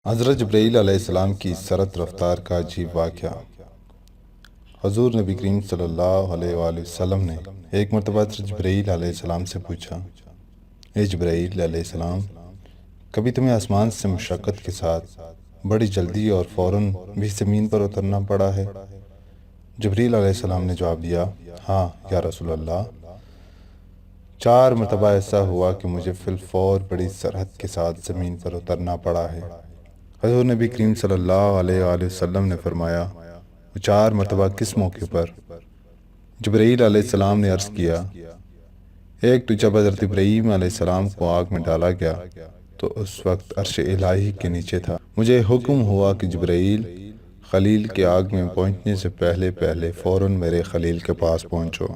حضرت جبرائیل علیہ السلام کی سرت رفتار کا عجیب واقعہ۔ حضور نبی کریم صلی اللہ علیہ وآلہ وسلم نے ایک مرتبہ حضرت جبرائیل علیہ السلام سے پوچھا، اے جبرائیل علیہ السلام، کبھی تمہیں آسمان سے مشقت کے ساتھ بڑی جلدی اور فوراً بھی زمین پر اترنا پڑا ہے؟ جبرائیل علیہ السلام نے جواب دیا، ہاں یا رسول اللہ، 4 مرتبہ ایسا ہوا کہ مجھے فی الفور بڑی سرحد کے ساتھ زمین پر اترنا پڑا ہے۔ حضور نبی کریم صلی اللہ علیہ وآلہ وسلم نے فرمایا، وہ 4 مرتبہ کس موقع پر؟ جبرائیل علیہ السلام نے عرض کیا، ایک تو جب حضرت ابراہیم علیہ السلام کو آگ میں ڈالا گیا تو اس وقت عرش الہی کے نیچے تھا۔ مجھے حکم ہوا کہ جبرائیل خلیل کے آگ میں پہنچنے سے پہلے فوراً میرے خلیل کے پاس پہنچو۔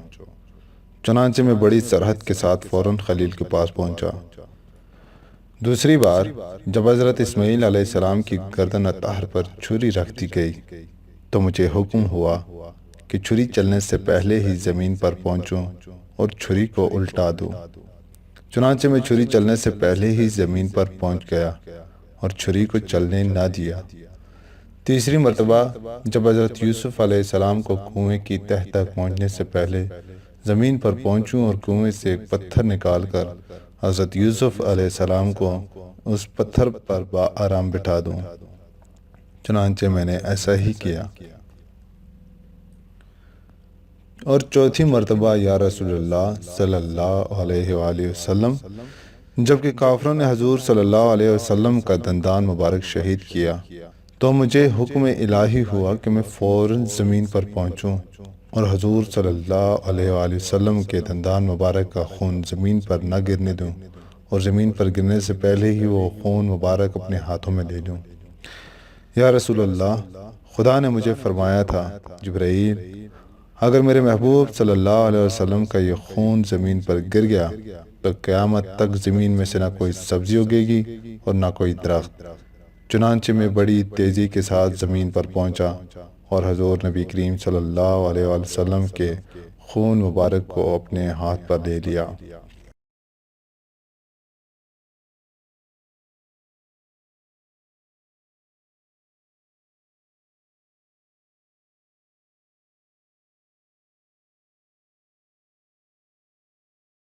چنانچہ میں بڑی سرحد کے ساتھ فوراً خلیل کے پاس پہنچا۔ دوسری بار جب حضرت اسماعیل علیہ السلام کی گردن اطہر پر چھری رکھ دی گئی تو مجھے حکم ہوا کہ چھری چلنے سے پہلے ہی زمین پر پہنچوں اور چھری کو الٹا دوں۔ چنانچہ میں چھری چلنے سے پہلے ہی زمین پر پہنچ گیا اور چھری کو چلنے نہ دیا۔ تیسری مرتبہ جب حضرت یوسف علیہ السلام کو کنویں کی تہ تک پہنچنے سے پہلے زمین پر پہنچوں اور کنویں سے ایک پتھر نکال کر حضرت یوسف علیہ السلام کو اس پتھر پر بآرام بٹھا دوں، چنانچہ میں نے ایسا ہی کیا۔ اور چوتھی مرتبہ یا رسول اللہ صلی اللہ علیہ وآلہ وسلم، جبکہ کافروں نے حضور صلی اللہ علیہ وسلم کا دندان مبارک شہید کیا تو مجھے حکم الہی ہوا کہ میں فوراً زمین پر پہنچوں اور حضور صلی اللہ علیہ وآلہ وسلم کے دندان مبارک کا خون زمین پر نہ گرنے دوں اور زمین پر گرنے سے پہلے ہی وہ خون مبارک اپنے ہاتھوں میں لے لوں۔ یا رسول اللہ، خدا نے مجھے فرمایا تھا، جبرائیل، اگر میرے محبوب صلی اللہ علیہ وسلم کا یہ خون زمین پر گر گیا تو قیامت تک زمین میں سے نہ کوئی سبزی اگے گی اور نہ کوئی درخت۔ چنانچہ میں بڑی تیزی کے ساتھ زمین پر پہنچا اور حضور نبی کریم صلی اللہ علیہ وسلم کے خون مبارک کو اپنے ہاتھ پر لے لیا۔